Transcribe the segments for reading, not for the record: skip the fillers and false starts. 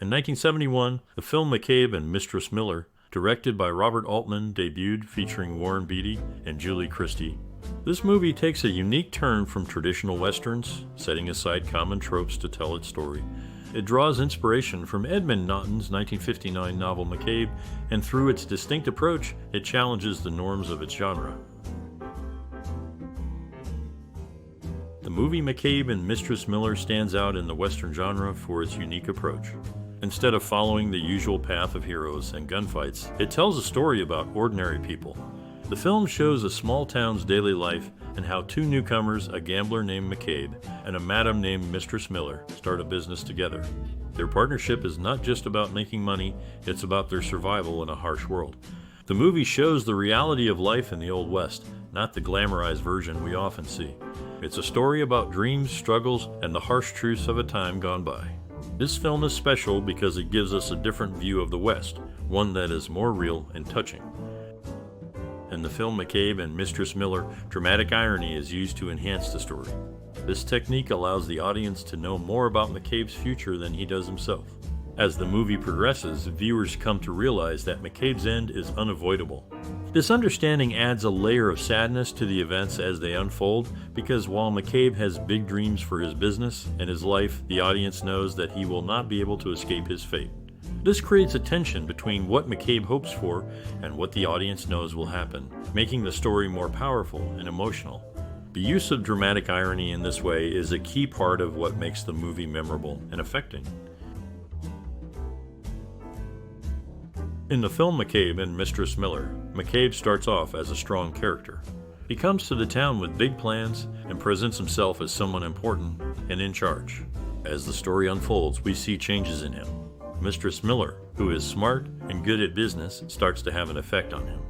In 1971, the film McCabe and Mistress Miller, directed by Robert Altman, debuted featuring Warren Beatty and Julie Christie. This movie takes a unique turn from traditional westerns, setting aside common tropes to tell its story. It draws inspiration from Edmund Naughton's 1959 novel McCabe, and through its distinct approach, it challenges the norms of its genre. The movie McCabe and Mistress Miller stands out in the western genre for its unique approach. Instead of following the usual path of heroes and gunfights, it tells a story about ordinary people. The film shows a small town's daily life and how two newcomers, a gambler named McCabe and a madam named Mistress Miller, start a business together. Their partnership is not just about making money, it's about their survival in a harsh world. The movie shows the reality of life in the Old West, not the glamorized version we often see. It's a story about dreams, struggles, and the harsh truths of a time gone by. This film is special because it gives us a different view of the West, one that is more real and touching. In the film McCabe and Mistress Miller, dramatic irony is used to enhance the story. This technique allows the audience to know more about McCabe's future than he does himself. As the movie progresses, viewers come to realize that McCabe's end is unavoidable. This understanding adds a layer of sadness to the events as they unfold, because while McCabe has big dreams for his business and his life, the audience knows that he will not be able to escape his fate. This creates a tension between what McCabe hopes for and what the audience knows will happen, making the story more powerful and emotional. The use of dramatic irony in this way is a key part of what makes the movie memorable and affecting. In the film McCabe and Mistress Miller, McCabe starts off as a strong character. He comes to the town with big plans and presents himself as someone important and in charge. As the story unfolds, we see changes in him. Mistress Miller, who is smart and good at business, starts to have an effect on him.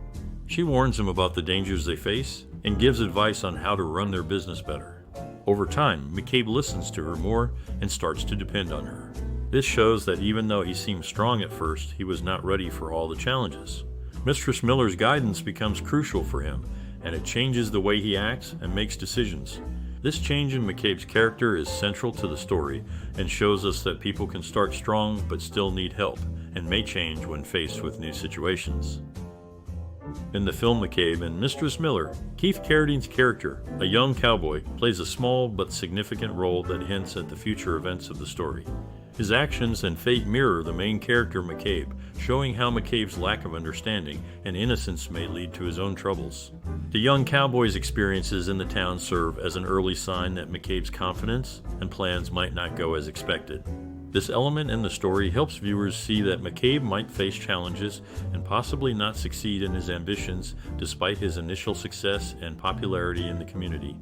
She warns him about the dangers they face and gives advice on how to run their business better. Over time, McCabe listens to her more and starts to depend on her. This shows that even though he seemed strong at first, he was not ready for all the challenges. Mistress Miller's guidance becomes crucial for him, and it changes the way he acts and makes decisions. This change in McCabe's character is central to the story and shows us that people can start strong but still need help, and may change when faced with new situations. In the film McCabe and Mistress Miller, Keith Carradine's character, a young cowboy, plays a small but significant role that hints at the future events of the story. His actions and fate mirror the main character McCabe, showing how McCabe's lack of understanding and innocence may lead to his own troubles. The young cowboy's experiences in the town serve as an early sign that McCabe's confidence and plans might not go as expected. This element in the story helps viewers see that McCabe might face challenges and possibly not succeed in his ambitions despite his initial success and popularity in the community.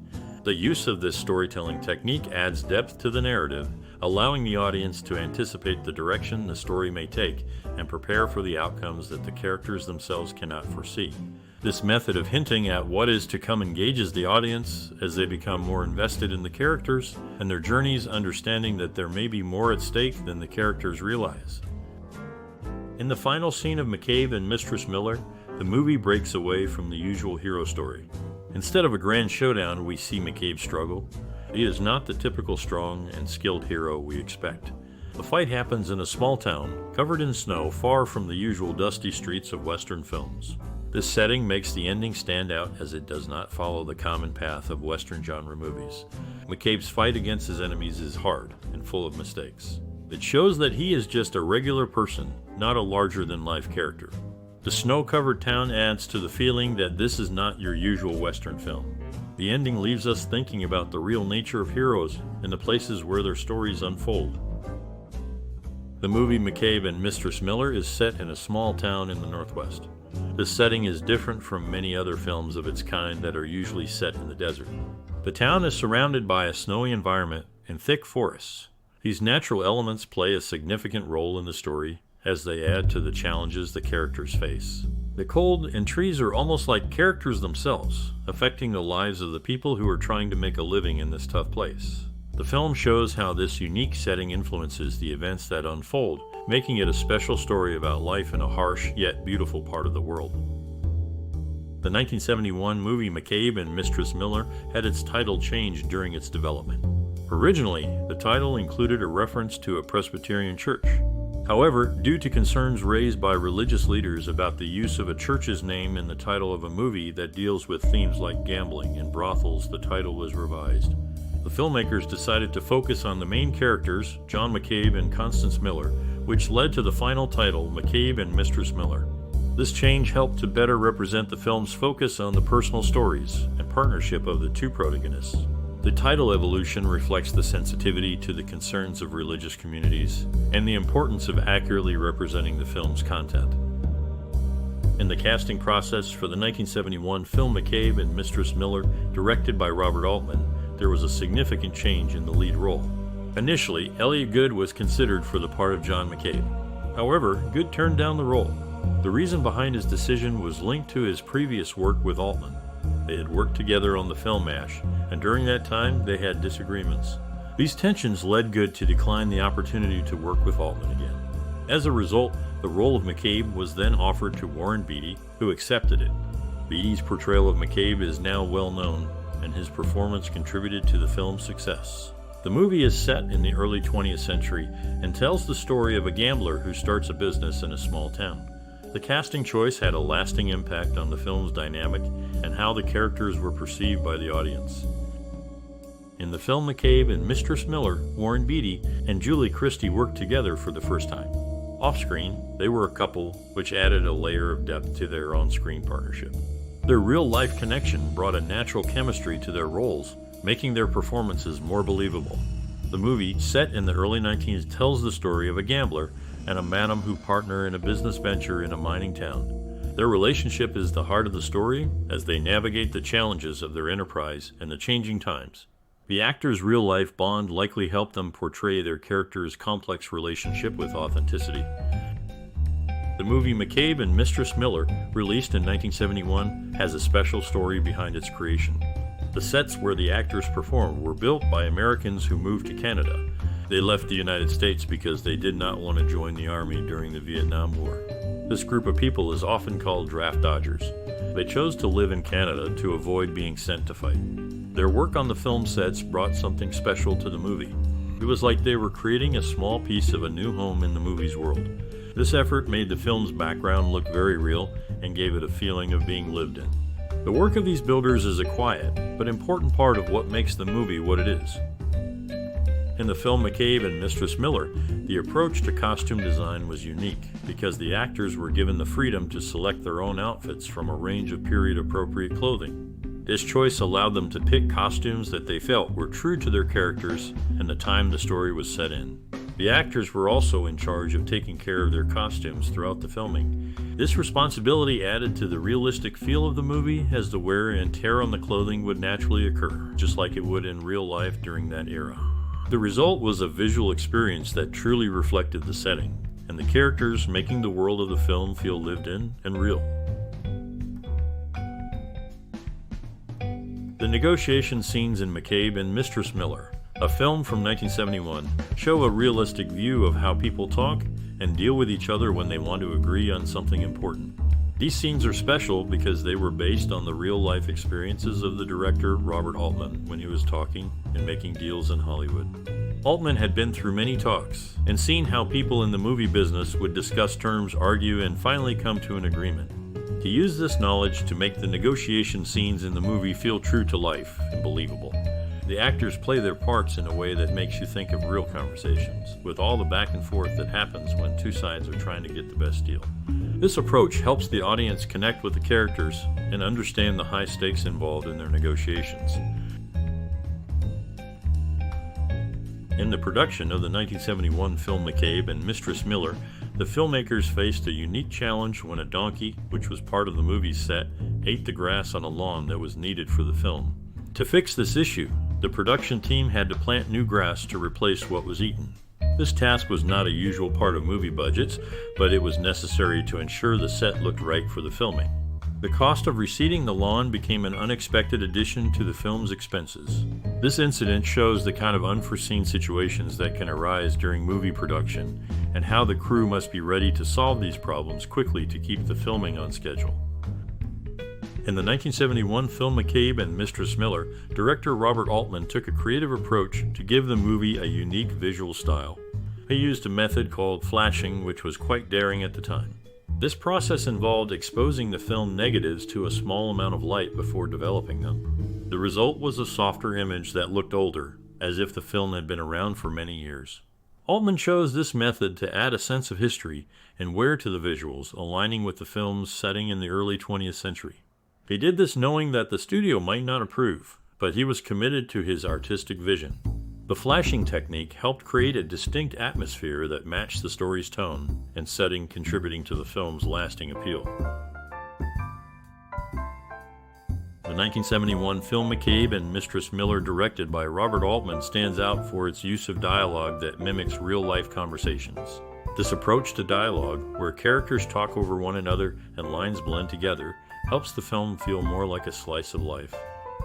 The use of this storytelling technique adds depth to the narrative, allowing the audience to anticipate the direction the story may take and prepare for the outcomes that the characters themselves cannot foresee. This method of hinting at what is to come engages the audience as they become more invested in the characters and their journeys, understanding that there may be more at stake than the characters realize. In the final scene of McCabe and Mistress Miller, the movie breaks away from the usual hero story. Instead of a grand showdown, we see McCabe struggle. He is not the typical strong and skilled hero we expect. The fight happens in a small town, covered in snow, far from the usual dusty streets of Western films. This setting makes the ending stand out as it does not follow the common path of Western genre movies. McCabe's fight against his enemies is hard and full of mistakes. It shows that he is just a regular person, not a larger-than-life character. The snow-covered town adds to the feeling that this is not your usual Western film. The ending leaves us thinking about the real nature of heroes and the places where their stories unfold. The movie McCabe and Mistress Miller is set in a small town in the Northwest. This setting is different from many other films of its kind that are usually set in the desert. The town is surrounded by a snowy environment and thick forests. These natural elements play a significant role in the story as they add to the challenges the characters face. The cold and trees are almost like characters themselves, affecting the lives of the people who are trying to make a living in this tough place. The film shows how this unique setting influences the events that unfold, making it a special story about life in a harsh yet beautiful part of the world. The 1971 movie McCabe and Mistress Miller had its title changed during its development. Originally, the title included a reference to a Presbyterian church. However, due to concerns raised by religious leaders about the use of a church's name in the title of a movie that deals with themes like gambling and brothels, the title was revised. The filmmakers decided to focus on the main characters, John McCabe and Constance Miller, which led to the final title, McCabe and Mistress Miller. This change helped to better represent the film's focus on the personal stories and partnership of the two protagonists. The title evolution reflects the sensitivity to the concerns of religious communities and the importance of accurately representing the film's content. In the casting process for the 1971 film McCabe and Mistress Miller, directed by Robert Altman, there was a significant change in the lead role. Initially, Elliot Goode was considered for the part of John McCabe. However, Goode turned down the role. The reason behind his decision was linked to his previous work with Altman. They had worked together on the film MASH, and during that time, they had disagreements. These tensions led Goode to decline the opportunity to work with Altman again. As a result, the role of McCabe was then offered to Warren Beatty, who accepted it. Beatty's portrayal of McCabe is now well known, and his performance contributed to the film's success. The movie is set in the early 20th century and tells the story of a gambler who starts a business in a small town. The casting choice had a lasting impact on the film's dynamic and how the characters were perceived by the audience. In the film McCabe and Mistress Miller, Warren Beatty and Julie Christie worked together for the first time. Off-screen, they were a couple, which added a layer of depth to their on-screen partnership. Their real-life connection brought a natural chemistry to their roles, making their performances more believable. The movie, set in the early 1900s, tells the story of a gambler and a madam who partner in a business venture in a mining town. Their relationship is the heart of the story as they navigate the challenges of their enterprise and the changing times. The actors' real-life bond likely helped them portray their characters' complex relationship with authenticity. The movie McCabe and Mistress Miller, released in 1971, has a special story behind its creation. The sets where the actors performed were built by Americans who moved to Canada. They left the United States because they did not want to join the Army during the Vietnam War. This group of people is often called draft dodgers. They chose to live in Canada to avoid being sent to fight. Their work on the film sets brought something special to the movie. It was like they were creating a small piece of a new home in the movie's world. This effort made the film's background look very real and gave it a feeling of being lived in. The work of these builders is a quiet but important part of what makes the movie what it is. In the film McCabe and Mistress Miller, the approach to costume design was unique because the actors were given the freedom to select their own outfits from a range of period-appropriate clothing. This choice allowed them to pick costumes that they felt were true to their characters and the time the story was set in. The actors were also in charge of taking care of their costumes throughout the filming. This responsibility added to the realistic feel of the movie, as the wear and tear on the clothing would naturally occur, just like it would in real life during that era. The result was a visual experience that truly reflected the setting, and the characters making the world of the film feel lived in and real. The negotiation scenes in McCabe and Mistress Miller, a film from 1971, show a realistic view of how people talk and deal with each other when they want to agree on something important. These scenes are special because they were based on the real-life experiences of the director Robert Altman when he was talking and making deals in Hollywood. Altman had been through many talks and seen how people in the movie business would discuss terms, argue, and finally come to an agreement. He used this knowledge to make the negotiation scenes in the movie feel true to life and believable. The actors play their parts in a way that makes you think of real conversations, with all the back and forth that happens when two sides are trying to get the best deal. This approach helps the audience connect with the characters and understand the high stakes involved in their negotiations. In the production of the 1971 film McCabe and Mistress Miller, the filmmakers faced a unique challenge when a donkey, which was part of the movie's set, ate the grass on a lawn that was needed for the film. To fix this issue, the production team had to plant new grass to replace what was eaten. This task was not a usual part of movie budgets, but it was necessary to ensure the set looked right for the filming. The cost of reseeding the lawn became an unexpected addition to the film's expenses. This incident shows the kind of unforeseen situations that can arise during movie production and how the crew must be ready to solve these problems quickly to keep the filming on schedule. In the 1971 film McCabe and Mistress Miller, director Robert Altman took a creative approach to give the movie a unique visual style. He used a method called flashing, which was quite daring at the time. This process involved exposing the film negatives to a small amount of light before developing them. The result was a softer image that looked older, as if the film had been around for many years. Altman chose this method to add a sense of history and wear to the visuals, aligning with the film's setting in the early 20th century. He did this knowing that the studio might not approve, but he was committed to his artistic vision. The flashing technique helped create a distinct atmosphere that matched the story's tone and setting, contributing to the film's lasting appeal. The 1971 film McCabe and Mistress Miller, directed by Robert Altman, stands out for its use of dialogue that mimics real-life conversations. This approach to dialogue, where characters talk over one another and lines blend together, helps the film feel more like a slice of life.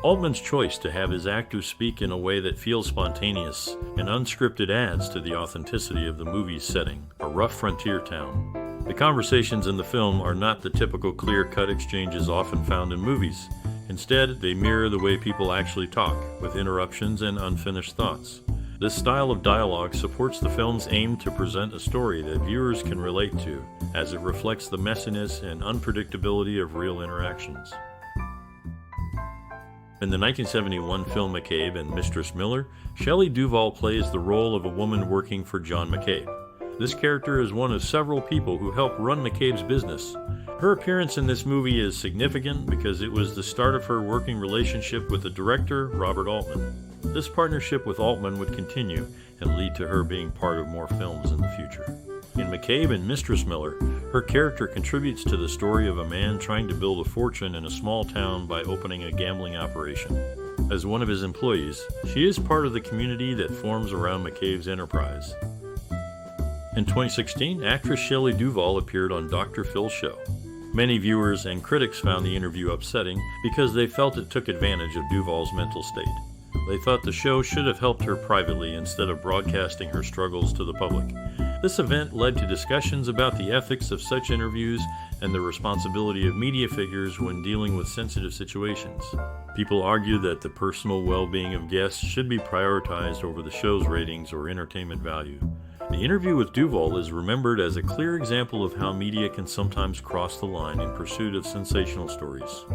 Altman's choice to have his actors speak in a way that feels spontaneous and unscripted adds to the authenticity of the movie's setting, a rough frontier town. The conversations in the film are not the typical clear-cut exchanges often found in movies. Instead, they mirror the way people actually talk, with interruptions and unfinished thoughts. This style of dialogue supports the film's aim to present a story that viewers can relate to, as it reflects the messiness and unpredictability of real interactions. In the 1971 film McCabe and Mistress Miller, Shelley Duvall plays the role of a woman working for John McCabe. This character is one of several people who help run McCabe's business. Her appearance in this movie is significant because it was the start of her working relationship with the director, Robert Altman. This partnership with Altman would continue and lead to her being part of more films in the future. In McCabe and Mistress Miller, her character contributes to the story of a man trying to build a fortune in a small town by opening a gambling operation. As one of his employees, she is part of the community that forms around McCabe's enterprise. In 2016, actress Shelley Duvall appeared on Dr. Phil's show. Many viewers and critics found the interview upsetting because they felt it took advantage of Duvall's mental state. They thought the show should have helped her privately instead of broadcasting her struggles to the public. This event led to discussions about the ethics of such interviews and the responsibility of media figures when dealing with sensitive situations. People argue that the personal well-being of guests should be prioritized over the show's ratings or entertainment value. The interview with Duvall is remembered as a clear example of how media can sometimes cross the line in pursuit of sensational stories.